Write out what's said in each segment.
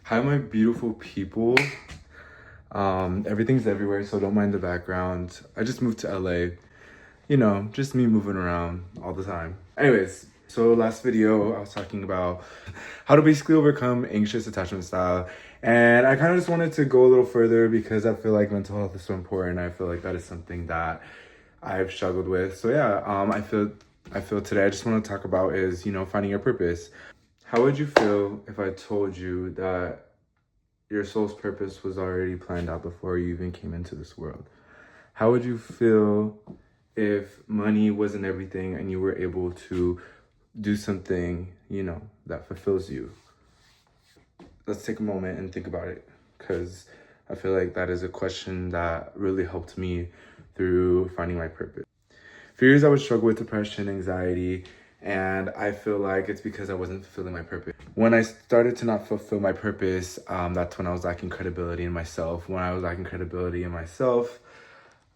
Hi, my beautiful people. Everything's everywhere, so don't mind the background. I just moved to LA. You know, just me moving around all the time. Anyways, so last video I was talking about how to basically overcome anxious attachment style. And I kind of just wanted to go a little further because I feel like mental health is so important. I feel like that is something that I've struggled with. So yeah, I feel today I just want to talk about is, finding your purpose. How would you feel if I told you that your soul's purpose was already planned out before you even came into this world? How would you feel if money wasn't everything and you were able to do something, that fulfills you? Let's take a moment and think about it, because I feel like that is a question that really helped me through finding my purpose. For years, I would struggle with depression, anxiety, and I feel like it's because I wasn't fulfilling my purpose. When I started to not fulfill my purpose, that's when I was lacking credibility in myself. When I was lacking credibility in myself,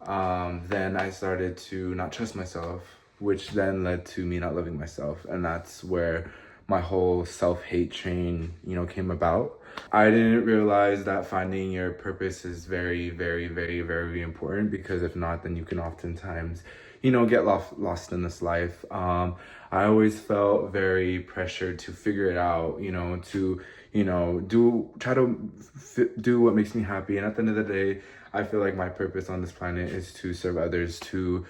then I started to not trust myself, which then led to me not loving myself. And that's where my whole self-hate train, came about. I didn't realize that finding your purpose is very, very, very, very important, because if not, then you can oftentimes, get lost in this life. I always felt very pressured to figure it out, to, try to do what makes me happy. And at the end of the day, I feel like my purpose on this planet is to serve others, to,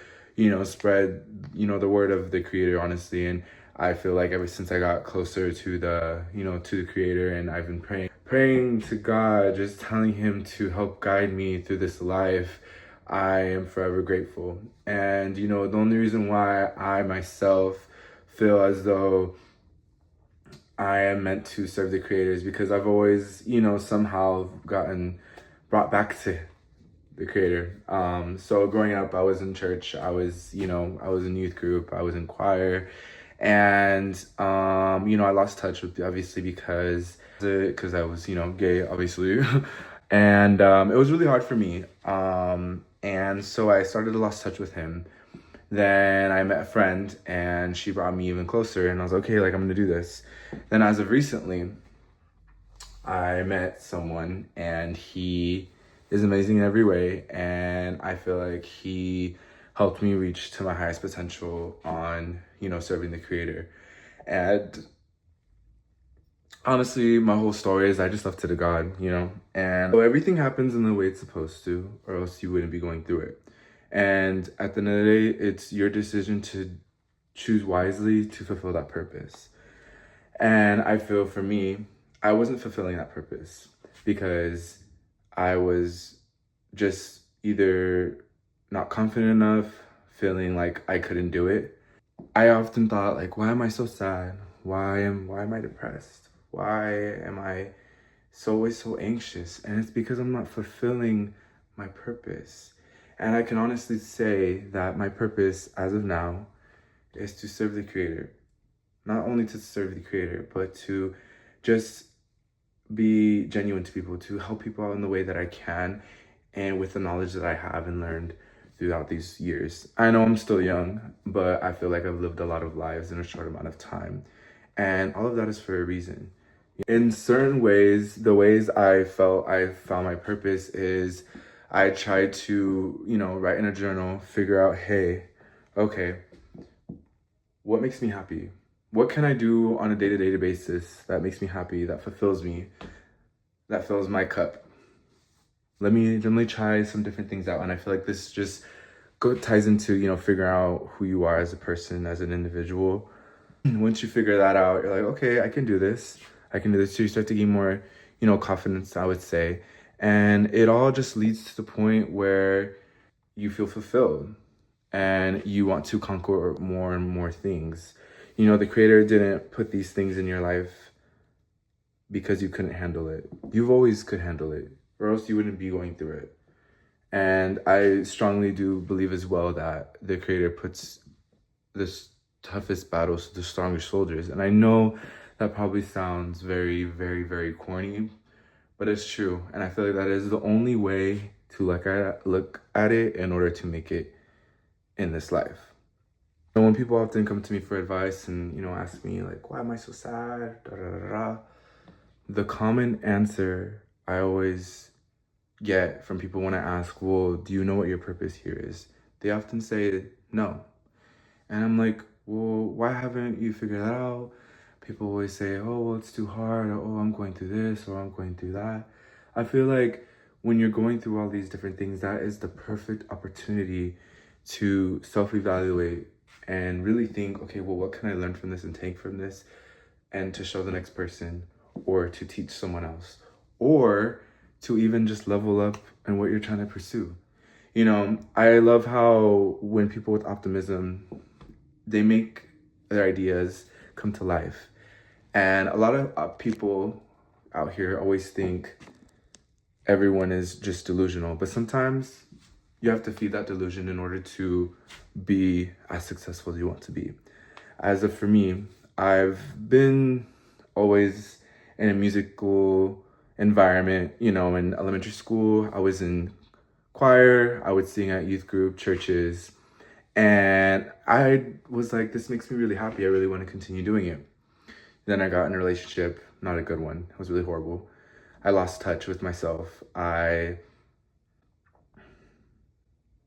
spread, the word of the creator, honestly. And I feel like ever since I got closer to the, to the creator, and I've been praying to God, just telling him to help guide me through this life, I am forever grateful. And, the only reason why I myself feel as though I am meant to serve the creator is because I've always, somehow gotten brought back to the creator. So growing up, I was in church, I was in youth group, I was in choir, and I lost touch with, obviously, because I was, gay, obviously. And it was really hard for me. And so I started to lose touch with him. Then I met a friend and she brought me even closer, and I was like, okay, like, I'm gonna do this. Then as of recently, I met someone and he is amazing in every way, and I feel like he helped me reach to my highest potential on, serving the creator. And honestly, my whole story is I just left it to God, and so everything happens in the way it's supposed to, or else you wouldn't be going through it. And at the end of the day, it's your decision to choose wisely to fulfill that purpose. And I feel for me, I wasn't fulfilling that purpose because I was just either not confident enough, feeling like I couldn't do it. I often thought, like, why am I so sad? Why am I depressed? Why am I always so anxious? And it's because I'm not fulfilling my purpose. And I can honestly say that my purpose as of now is to serve the creator. Not only to serve the creator, but to just be genuine to people, to help people out in the way that I can, and with the knowledge that I have and learned throughout these years. I know I'm still young, but I feel like I've lived a lot of lives in a short amount of time. And all of that is for a reason. In certain ways, the ways I felt I found my purpose is I tried to, write in a journal, figure out, hey, okay, what makes me happy? What can I do on a day-to-day basis that makes me happy, that fulfills me, that fills my cup? Let me try some different things out. And I feel like this just ties into, figuring out who you are as a person, as an individual. Once you figure that out, you're like, okay, I can do this. I can do this. So you start to gain more, confidence, I would say. And it all just leads to the point where you feel fulfilled and you want to conquer more and more things. The creator didn't put these things in your life because you couldn't handle it. You've always could handle it, or else you wouldn't be going through it. And I strongly do believe as well that the creator puts the toughest battles to the strongest soldiers. And I know that probably sounds very, very, very corny, but it's true. And I feel like that is the only way to look at it in order to make it in this life. And when people often come to me for advice and, ask me, like, why am I so sad? Da, da, da, da. the common answer I always get from people when I ask, well, do you know what your purpose here is? They often say no. And I'm like, well, why haven't you figured that out? People always say, oh, well, it's too hard, or oh, I'm going through this, or I'm going through that. I feel like when you're going through all these different things, that is the perfect opportunity to self-evaluate and really think, okay, well, what can I learn from this and take from this, and to show the next person, or to teach someone else, or to even just level up in what you're trying to pursue. You know, I love how when people with optimism, they make their ideas come to life. And a lot of people out here always think everyone is just delusional, but sometimes you have to feed that delusion in order to be as successful as you want to be. As of for me, I've been always in a musical environment. You know, in elementary school, I was in choir, I would sing at youth group, churches, and I was like, this makes me really happy. I really want to continue doing it. Then I got in a relationship, not a good one. It was really horrible. I lost touch with myself. I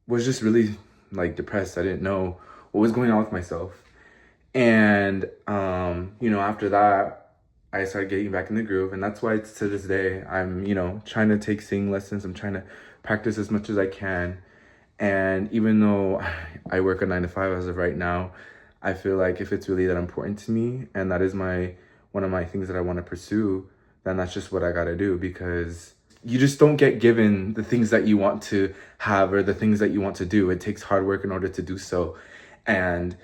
was just really like depressed. I didn't know what was going on with myself. And, you know, after that, I started getting back in the groove. And that's why to this day, I'm, you know, trying to take singing lessons. I'm trying to practice as much as I can. And even though I work a 9 to 5 as of right now, I feel like if it's really that important to me and that is one of my things that I want to pursue, then that's just what I got to do, because you just don't get given the things that you want to have or the things that you want to do. It takes hard work in order to do so. And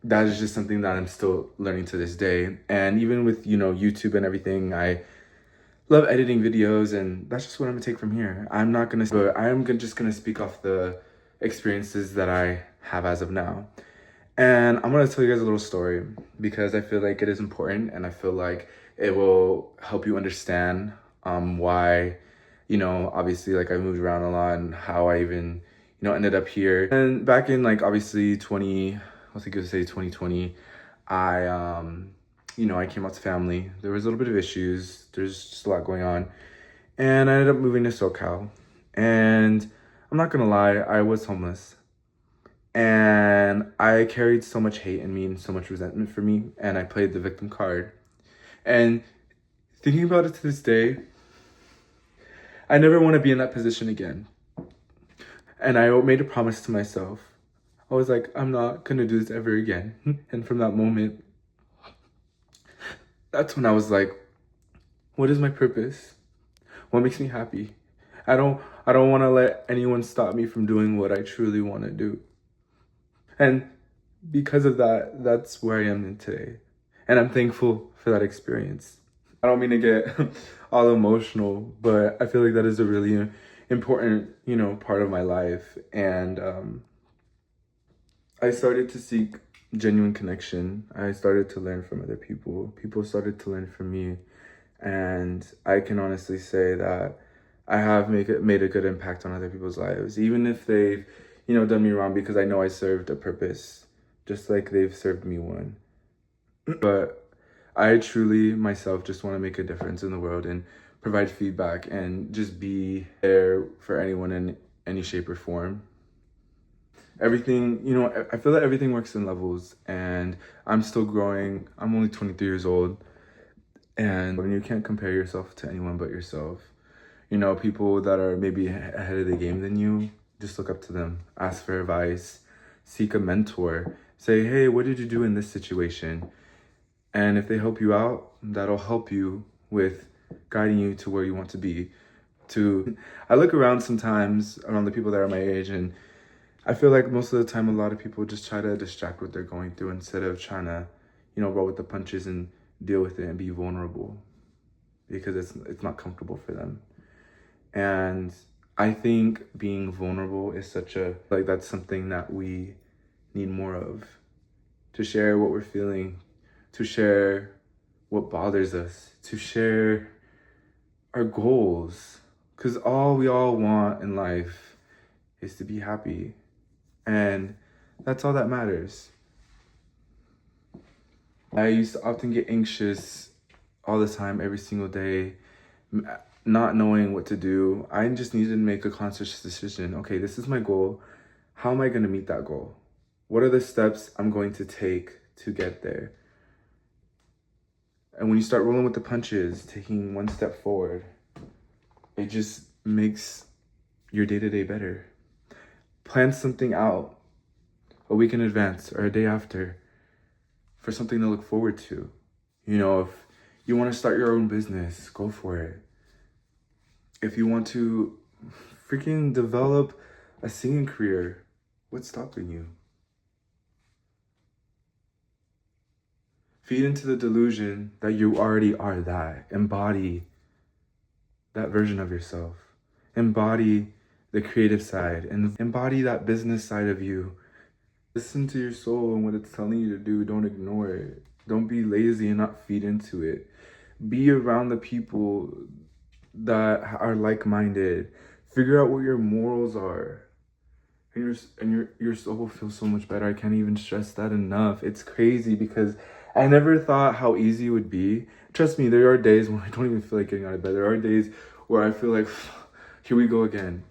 that is just something that I'm still learning to this day. And even with, you know, YouTube and everything, I love editing videos, and that's just what I'm gonna take from here. I am just gonna speak off the experiences that I have as of now. And I'm gonna tell you guys a little story because I feel like it is important, and I feel like it will help you understand why, you know, obviously like I moved around a lot and how I even, you know, ended up here. And back in like obviously I think it was say 2020, I you know, I came out to family. There was a little bit of issues. There's just a lot going on. And I ended up moving to SoCal. And I'm not gonna lie, I was homeless. And I carried so much hate in me and so much resentment for me. And I played the victim card. And thinking about it to this day, I never want to be in that position again. And I made a promise to myself. I was like, I'm not gonna do this ever again. And from that moment, that's when I was like, what is my purpose? What makes me happy? I don't want to let anyone stop me from doing what I truly want to do. And because of that, that's where I am today. And I'm thankful for that experience. I don't mean to get all emotional, but I feel like that is a really important, you know, part of my life. And I started to seek genuine connection. I started to learn from other people. People started to learn from me. And I can honestly say that I have made a good impact on other people's lives, even if they've, you know, done me wrong, because I know I served a purpose, just like they've served me one. But I truly myself just want to make a difference in the world and provide feedback and just be there for anyone in any shape or form. Everything, you know, I feel that everything works in levels, and I'm still growing. I'm only 23 years old. And when you can't compare yourself to anyone but yourself, you know, people that are maybe ahead of the game than you, just look up to them, ask for advice, seek a mentor, say, hey, what did you do in this situation? And if they help you out, that'll help you with guiding you to where you want to be. I look around sometimes around the people that are my age, and I feel like most of the time, a lot of people just try to distract what they're going through instead of trying to, you know, roll with the punches and deal with it and be vulnerable, because it's not comfortable for them. And I think being vulnerable is that's something that we need more of, to share what we're feeling, to share what bothers us, to share our goals, because all we all want in life is to be happy, and that's all that matters. I used to often get anxious all the time, every single day, not knowing what to do. I just needed to make a conscious decision. Okay, this is my goal. How am I going to meet that goal? What are the steps I'm going to take to get there? And when you start rolling with the punches, taking one step forward, it just makes your day-to-day better. Plan something out a week in advance or a day after for something to look forward to. You know, if you want to start your own business, go for it. If you want to freaking develop a singing career, what's stopping you? Feed into the delusion that you already are that. Embody that version of yourself. Embody the creative side and embody that business side of you. Listen to your soul and what it's telling you to do. Don't ignore it. Don't be lazy and not feed into it. Be around the people that are like-minded. Figure out what your morals are. And your soul will feel so much better. I can't even stress that enough. It's crazy because I never thought how easy it would be. Trust me, there are days when I don't even feel like getting out of bed. There are days where I feel like, here we go again.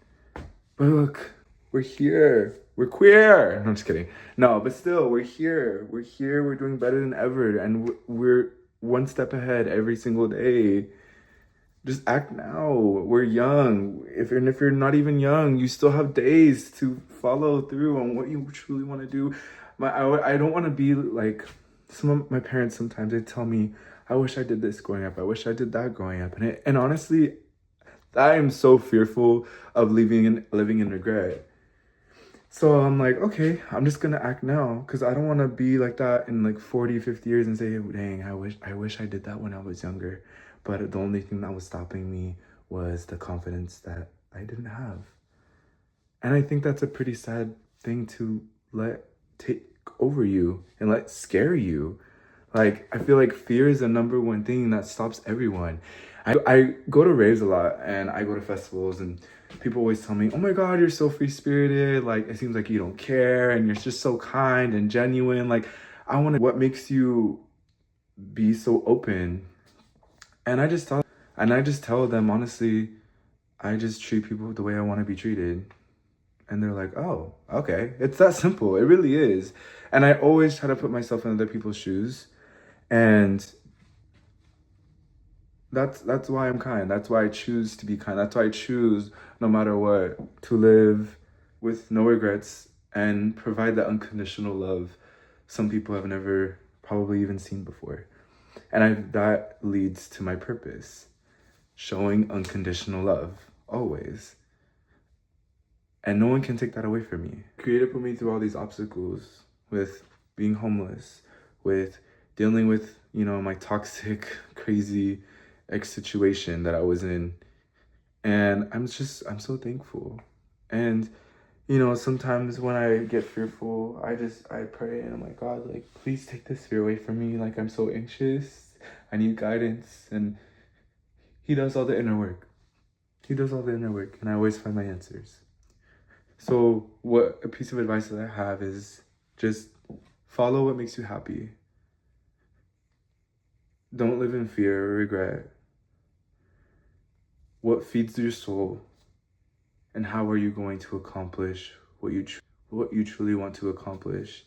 But look, we're here. We're queer. No, I'm just kidding. No, but still, we're here. We're here. We're doing better than ever. And we're one step ahead every single day. Just act now. We're young. If you're not even young, you still have days to follow through on what you truly want to do. I don't want to be like some of my parents. Sometimes they tell me, I wish I did this growing up. I wish I did that growing up. And honestly, I am so fearful of living in regret. So I'm like, okay, I'm just gonna act now because I don't want to be like that in like 40, 50 years and say, dang, I wish I did that when I was younger. But the only thing that was stopping me was the confidence that I didn't have. And I think that's a pretty sad thing to let take over you and let scare you. Like, I feel like fear is the number one thing that stops everyone. I go to raves a lot and I go to festivals and people always tell me, oh my God, you're so free-spirited. Like, it seems like you don't care and you're just so kind and genuine. Like, what makes you be so open? And I just tell them, honestly, I just treat people the way I want to be treated. And they're like, oh, okay. It's that simple. It really is. And I always try to put myself in other people's shoes. And that's why I'm kind. That's why I choose to be kind. That's why I choose, no matter what, to live with no regrets and provide the unconditional love some people have never probably even seen before. And that leads to my purpose, showing unconditional love, always. And no one can take that away from me. Creator put me through all these obstacles with being homeless, with dealing with, my toxic, crazy ex situation that I was in. And I'm so thankful. And, sometimes when I get fearful, I pray and I'm like, God, like, please take this fear away from me. Like, I'm so anxious. I need guidance. And he does all the inner work. And I always find my answers. So a piece of advice that I have is just follow what makes you happy. Don't live in fear or regret. What feeds your soul? And how are you going to accomplish what you truly want to accomplish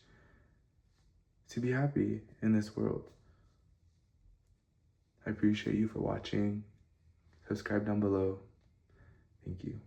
to be happy in this world? I appreciate you for watching. Subscribe down below. Thank you.